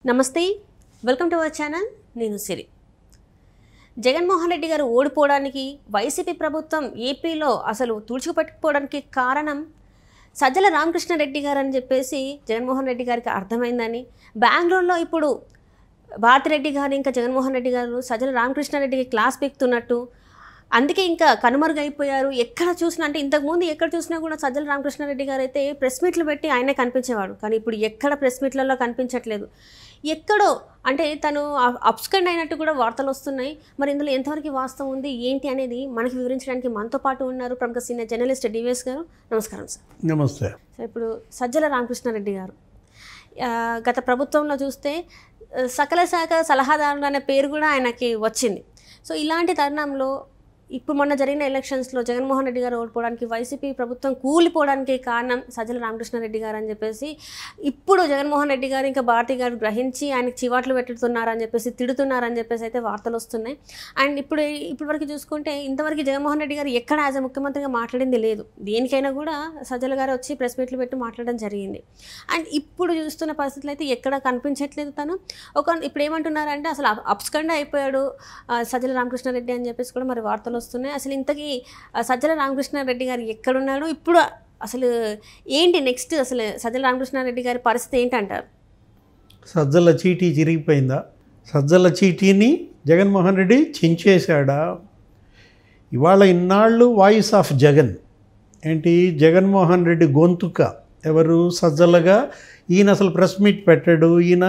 నమస్తే, welcome to our channel. నేను సిరి. జగన్మోహన్ రెడ్డి గారు ఓడిపోవడానికి వైసీపీ ప్రభుత్వం ఏపీలో అసలు తుడుచుకుపట్టుకోవడానికి కారణం సజ్జల రామకృష్ణారెడ్డి గారు అని చెప్పేసి జగన్మోహన్ రెడ్డి గారికి అర్థమైందని, బెంగళూరులో ఇప్పుడు భారతిరెడ్డి గారు ఇంకా జగన్మోహన్ రెడ్డి గారు సజ్జల రామకృష్ణారెడ్డికి క్లాస్ పీకుతున్నట్టు, అందుకే ఇంకా కనుమరుగైపోయారు. ఎక్కడ చూసినా అంటే ఇంతకుముందు ఎక్కడ చూసినా కూడా సజ్జల రామకృష్ణారెడ్డి గారు అయితే ప్రెస్ మీట్లు పెట్టి ఆయనే కనిపించేవాడు. కానీ ఇప్పుడు ఎక్కడ ప్రెస్ మీట్లలో కనిపించట్లేదు. ఎక్కడో అంటే తను అప్స్కండ్ అయినట్టు కూడా వార్తలు వస్తున్నాయి. మరి ఇందులో ఎంతవరకు వాస్తవం ఉంది ఏంటి అనేది మనకి వివరించడానికి మనతో పాటు ఉన్నారు ప్రముఖ సీనియర్ జర్నలిస్ట్ డివిఎస్ గారు. నమస్కారం సార్. నమస్తే సార్, ఇప్పుడు సజ్జల రామకృష్ణారెడ్డి గారు గత ప్రభుత్వంలో చూస్తే సకల శాఖ సలహాదారులు అనే పేరు కూడా ఆయనకి వచ్చింది. సో ఇలాంటి తరుణంలో ఇప్పుడు మొన్న జరిగిన ఎలక్షన్స్లో జగన్మోహన్ రెడ్డి గారు ఓడిపోవడానికి, వైసీపీ ప్రభుత్వం కూలిపోవడానికి కారణం సజ్జల రామకృష్ణారెడ్డి గారు అని చెప్పేసి ఇప్పుడు జగన్మోహన్ రెడ్డి గారు ఇంకా భారతి గారు గ్రహించి ఆయనకి చివాట్లు పెట్టుతున్నారని చెప్పేసి, తిడుతున్నారని చెప్పేసి అయితే వార్తలు వస్తున్నాయి. అండ్ ఇప్పుడు వరకు చూసుకుంటే ఇంతవరకు జగన్మోహన్ రెడ్డి గారు ఎక్కడ యాజ్ అ ముఖ్యమంత్రిగా మాట్లాడింది లేదు. దేనికైనా కూడా సజ్జల గారు వచ్చి ప్రెస్ మీట్లు పెట్టి మాట్లాడడం జరిగింది. అండ్ ఇప్పుడు చూస్తున్న పరిస్థితులు అయితే ఎక్కడ కనిపించట్లేదు తను. ఇప్పుడు ఏమంటున్నారంటే అసలు అప్స్కండ్ అయిపోయాడు సజ్జల రామకృష్ణారెడ్డి అని చెప్పేసి కూడా మరి వార్తలు వస్తున్నాయి. అసలు ఇంతకీ సజ్జల రామకృష్ణారెడ్డి గారు ఎక్కడున్నాడు, ఇప్పుడు అసలు ఏంటి నెక్స్ట్, అసలు సజ్జల రామకృష్ణారెడ్డి గారి పరిస్థితి ఏంటంటారు? సజ్జల చీటీ చిరిగిపోయిందా? సజ్జల చీటీని జగన్మోహన్ రెడ్డి చించేశాడా? ఇవాళ ఇన్నాళ్ళు వాయిస్ ఆఫ్ జగన్ ఏంటి, జగన్మోహన్ రెడ్డి గొంతుక ఎవరు? సజ్జలగా. ఈయన అసలు ప్రెస్ మీట్ పెట్టాడు, ఈయన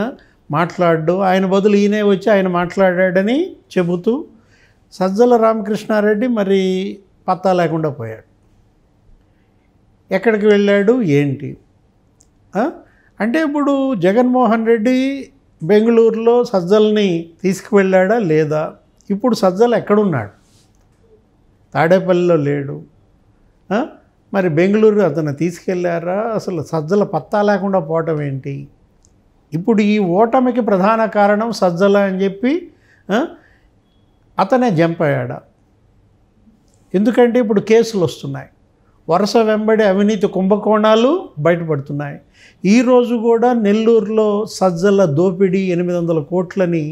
మాట్లాడు, ఆయన బదులు ఈయనే వచ్చి ఆయన మాట్లాడాడని చెబుతూ సజ్జల రామకృష్ణారెడ్డి మరి పత్తా లేకుండా పోయాడు. ఎక్కడికి వెళ్ళాడు ఏంటి అంటే, ఇప్పుడు జగన్మోహన్ రెడ్డి బెంగళూరులో సజ్జల్ని తీసుకువెళ్ళాడా లేదా? ఇప్పుడు సజ్జల ఎక్కడున్నాడు? తాడేపల్లిలో లేడు. మరి బెంగళూరు అతను తీసుకెళ్ళారా? అసలు సజ్జల పత్తా లేకుండా పోవటం ఏంటి? ఇప్పుడు ఈ ఓటమికి ప్రధాన కారణం సజ్జల అని చెప్పి అతనే జంప్ అయ్యాడా? ఎందుకంటే ఇప్పుడు కేసులు వస్తున్నాయి, వరుస వెంబడి అవినీతి కుంభకోణాలు బయటపడుతున్నాయి. ఈరోజు కూడా నెల్లూరులో సజ్జల దోపిడీ 800 కోట్లని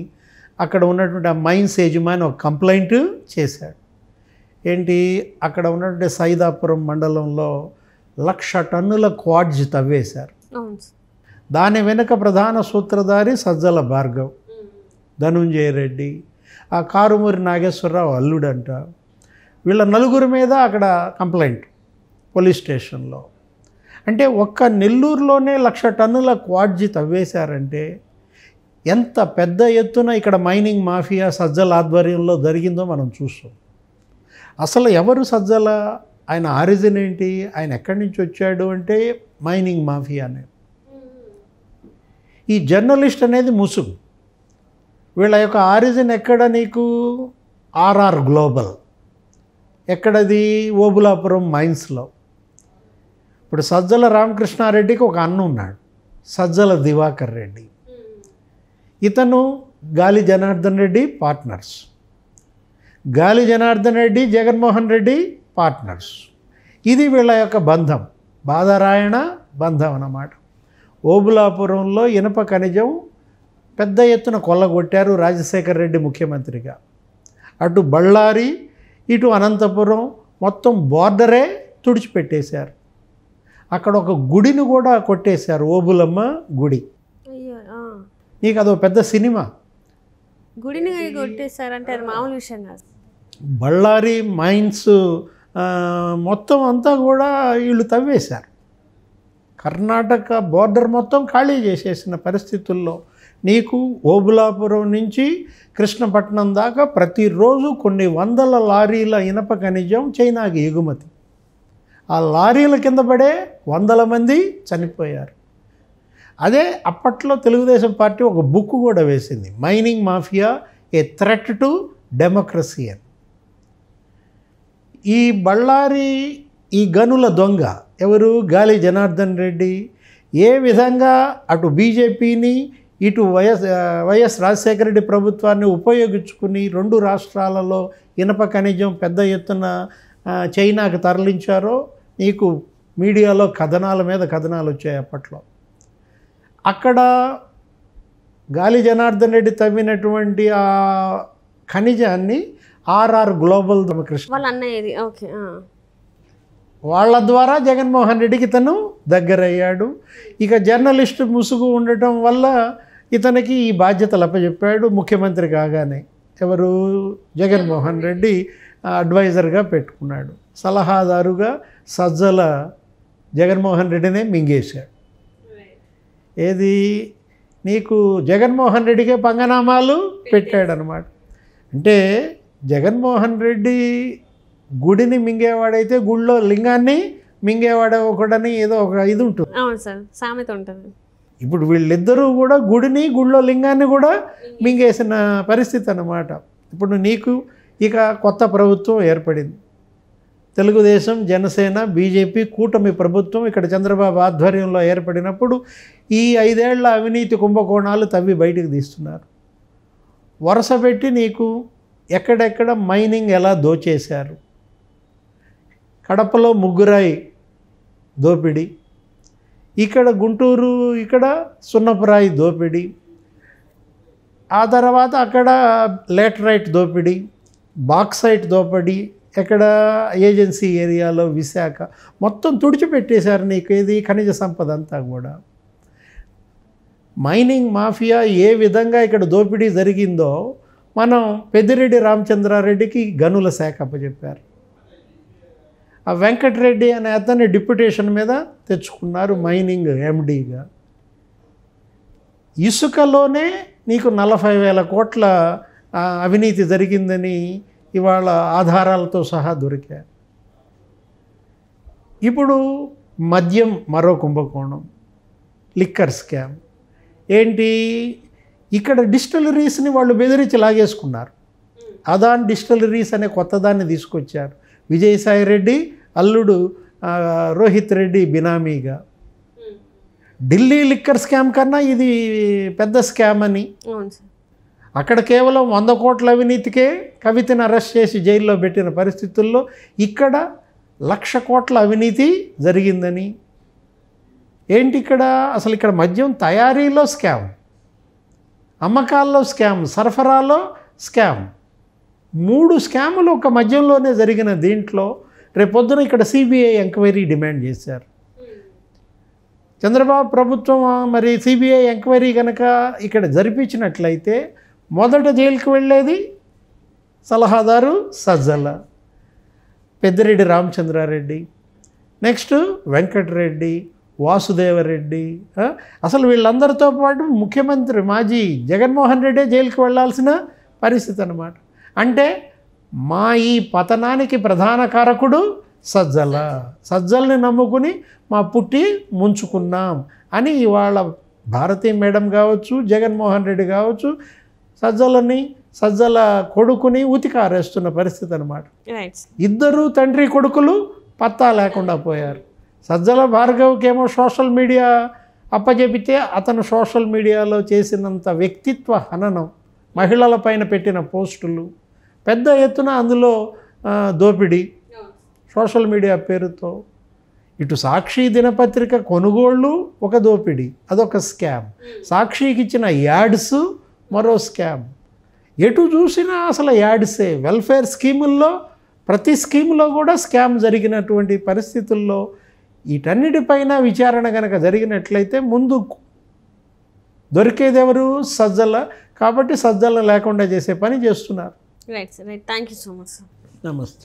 అక్కడ ఉన్నటువంటి ఆ మైన్స్ యజమాని ఒక కంప్లైంట్ చేశాడు. ఏంటి, అక్కడ ఉన్నటువంటి సైదాపురం మండలంలో 1,00,000 టన్నుల క్వాడ్జ్ తవ్వేశారు. దాని వెనుక ప్రధాన సూత్రధారి సజ్జల భార్గవ్, ధనుంజయ రెడ్డి, ఆ కారుమూరి నాగేశ్వరరావు అల్లుడంట. వీళ్ళ నలుగురి మీద అక్కడ కంప్లైంట్ పోలీస్ స్టేషన్లో. అంటే ఒక్క నెల్లూరులోనే 1,00,000 టన్నుల క్వాడ్జి తవ్వేశారంటే ఎంత పెద్ద ఎత్తున ఇక్కడ మైనింగ్ మాఫియా సజ్జల ఆధ్వర్యంలో జరిగిందో మనం చూస్తాం. అసలు ఎవరు సజ్జల, ఆయన ఆరిజిన్ ఏంటి, ఆయన ఎక్కడి నుంచి వచ్చాడు అంటే మైనింగ్ మాఫియానే. ఈ జర్నలిస్ట్ అనేది ముసుగు. వీళ్ళ యొక్క ఆరిజిన్ ఎక్కడ నీకు? RR global. ఎక్కడది? ఓబులాపురం మైన్స్లో. ఇప్పుడు సజ్జల రామకృష్ణారెడ్డికి ఒక అన్న ఉన్నాడు, సజ్జల దివాకర్ రెడ్డి. ఇతను గాలి జనార్దన్ రెడ్డి పార్ట్నర్స్. గాలి జనార్దన్ రెడ్డి, జగన్మోహన్ రెడ్డి పార్ట్నర్స్. ఇది వీళ్ళ యొక్క బంధం, బాదరాయణ బంధం అన్నమాట. ఓబులాపురంలో ఇనప ఖనిజం పెద్ద ఎత్తున కొల్లగొట్టారు రాజశేఖర్ రెడ్డి ముఖ్యమంత్రిగా. అటు బళ్ళారి, ఇటు అనంతపురం మొత్తం బోర్డరే తుడిచిపెట్టేశారు. అక్కడ ఒక గుడిని కూడా కొట్టేశారు, ఓబులమ్మ గుడి. నీకు అదో పెద్ద సినిమా. గుడిని కొట్టేశారంటే అది మామూలు విషయం కాదు. బళ్ళారి మైన్స్ మొత్తం అంతా కూడా వీళ్ళు తవ్వేశారు. కర్ణాటక బోర్డర్ మొత్తం ఖాళీ చేసేసిన పరిస్థితుల్లో నీకు ఓబులాపురం నుంచి కృష్ణపట్నం దాకా ప్రతిరోజు కొన్ని వందల లారీల ఇనప ఖనిజం చైనాకి ఎగుమతి. ఆ లారీల కింద పడే 100 మంది చనిపోయారు. అదే అప్పట్లో తెలుగుదేశం పార్టీ ఒక బుక్ కూడా వేసింది, mining mafia A threat to democracy అని. ఈ బళ్ళారి ఈ గనుల దొంగ ఎవరు? గాలి జనార్దన్ రెడ్డి. ఏ విధంగా అటు బీజేపీని ఇటు వైఎస్ రాజశేఖర రెడ్డి ప్రభుత్వాన్ని ఉపయోగించుకుని 2 రాష్ట్రాలలో ఇనప ఖనిజం పెద్ద ఎత్తున చైనాకు తరలించారో నీకు మీడియాలో కథనాల మీద కథనాలు వచ్చాయి అప్పట్లో. అక్కడ గాలి జనార్దన్ రెడ్డి తవ్వినటువంటి ఆ ఖనిజాన్ని ఆర్ఆర్ గ్లోబల్ రామకృష్ణ వాళ్ళ అన్నయ్యది. ఓకే. వాళ్ళ ద్వారా జగన్మోహన్ రెడ్డికి ఇతను దగ్గరయ్యాడు. ఇక జర్నలిస్టు ముసుగు ఉండటం వల్ల ఇతనికి ఈ బాధ్యతలు అప్పచెప్పాడు. ముఖ్యమంత్రి కాగానే ఎవరు జగన్మోహన్ రెడ్డి అడ్వైజర్గా పెట్టుకున్నాడు. సలహాదారుగా సజ్జల జగన్మోహన్ రెడ్డినే మింగేశాడు. ఏది నీకు జగన్మోహన్ రెడ్డికే పంగనామాలు పెట్టాడనమాట. అంటే జగన్మోహన్ రెడ్డి గుడిని మింగేవాడైతే గుడిలో లింగాన్ని మింగేవాడు ఒకడని ఏదో ఒక ఇది ఉంటుంది. అవును సార్, సామెత ఉంటుంది. ఇప్పుడు వీళ్ళిద్దరూ కూడా గుడిని గుడిలో లింగాన్ని కూడా మింగేసిన పరిస్థితి అన్నమాట. ఇప్పుడు నీకు ఇక కొత్త ప్రభుత్వం ఏర్పడింది. తెలుగుదేశం, జనసేన, బీజేపీ కూటమి ప్రభుత్వం ఇక్కడ చంద్రబాబు ఆధ్వర్యంలో ఏర్పడినప్పుడు ఈ 5 ఏళ్ల అవినీతి కుంభకోణాలు తవ్వి బయటికి తీస్తున్నారు. వరుస పెట్టి నీకు ఎక్కడెక్కడ మైనింగ్ ఎలా దోచేశారు. కడపలో ముగ్గురాయి దోపిడీ, ఇక్కడ గుంటూరు ఇక్కడ సున్నపురాయి దోపిడీ, ఆ తర్వాత అక్కడ లేటరైట్ దోపిడీ, బాక్సైట్ దోపిడీ, ఎక్కడ ఏజెన్సీ ఏరియాలో విశాఖ మొత్తం తుడిచిపెట్టేశారు నీకు ఏది ఖనిజ సంపద అంతా కూడా. మైనింగ్ మాఫియా ఏ విధంగా ఇక్కడ దోపిడీ జరిగిందో మనం పెద్దిరెడ్డి రామచంద్రారెడ్డికి గనుల శాఖ అప్పచెప్పారు. ఆ వెంకటరెడ్డి అనే అతన్ని డిప్యుటేషన్ మీద తెచ్చుకున్నారు మైనింగ్ ఎండీగా. ఇసుకలోనే నీకు 40,000 కోట్ల అవినీతి జరిగిందని ఇవాళ ఆధారాలతో సహా దొరికారు. ఇప్పుడు మద్యం మరో కుంభకోణం, లిక్కర్ స్కామ్. ఏంటి ఇక్కడ డిస్టిలరీస్ని వాళ్ళు బెదిరించి లాగేసుకున్నారు. అదాన్ డిస్టిలరీస్ అనే కొత్త దాన్ని తీసుకొచ్చారు. విజయసాయి రెడ్డి అల్లుడు రోహిత్ రెడ్డి బినామీగా. ఢిల్లీ లిక్కర్ స్కామ్ కన్నా ఇది పెద్ద స్కామ్ అని. అక్కడ కేవలం 100 కోట్ల అవినీతికే కవితను అరెస్ట్ చేసి జైల్లో పెట్టిన పరిస్థితుల్లో ఇక్కడ 1,00,000 కోట్ల అవినీతి జరిగిందని. ఏంటి ఇక్కడ అసలు ఇక్కడ మద్యం తయారీలో స్కామ్, అమ్మకాల్లో స్కామ్, సరఫరాలో స్కామ్, 3 స్కాములు ఒక మద్యంలోనే జరిగిన దీంట్లో రేపొద్దున ఇక్కడ సిబిఐ ఎంక్వైరీ డిమాండ్ చేశారు. చంద్రబాబు ప్రభుత్వం మరి సిబిఐ ఎంక్వైరీ కనుక ఇక్కడ జరిపించినట్లయితే మొదట జైలుకి వెళ్ళేది సలహాదారు సజ్జల, పెద్దిరెడ్డి రామచంద్రారెడ్డి, నెక్స్ట్ వెంకటరెడ్డి, వాసుదేవరెడ్డి. అసలు వీళ్ళందరితో పాటు ముఖ్యమంత్రి మాజీ జగన్మోహన్ రెడ్డి జైలుకి వెళ్ళాల్సిన పరిస్థితి అన్నమాట. అంటే మా ఈ పతనానికి ప్రధాన కారకుడు సజ్జల, సజ్జల్ని నమ్ముకుని మా పుట్టి ముంచుకున్నాం అని ఇవాళ భారతీ మేడం కావచ్చు, జగన్మోహన్ రెడ్డి కావచ్చు, సజ్జల కొడుకుని ఉతికారేస్తున్న పరిస్థితి అన్నమాట. ఇద్దరు తండ్రి కొడుకులు పత్తా లేకుండా పోయారు. సజ్జల భార్గవ్కేమో సోషల్ మీడియా అప్పచెపితే అతను సోషల్ మీడియాలో చేసినంత వ్యక్తిత్వ హననం, మహిళల పైన పెట్టిన పోస్టులు, పెద్ద ఎత్తున అందులో దోపిడీ సోషల్ మీడియా పేరుతో. ఇటు సాక్షి దినపత్రిక కొనుగోళ్ళు ఒక దోపిడీ, అదొక స్కామ్. సాక్షికి ఇచ్చిన యాడ్స్ మరో స్కామ్. ఎటు చూసినా అసలు యాడ్సే. వెల్ఫేర్ స్కీముల్లో ప్రతి స్కీములో కూడా స్కామ్ జరిగినటువంటి పరిస్థితుల్లో వీటన్నిటిపైన విచారణ కనుక జరిగినట్లయితే ముందు దొరికేది ఎవరు? సజ్జల. కాబట్టి సజ్జల లేకుండా చేసే పని చేస్తున్నారు. Right sir, right. Thank you so much sir. నమస్తే.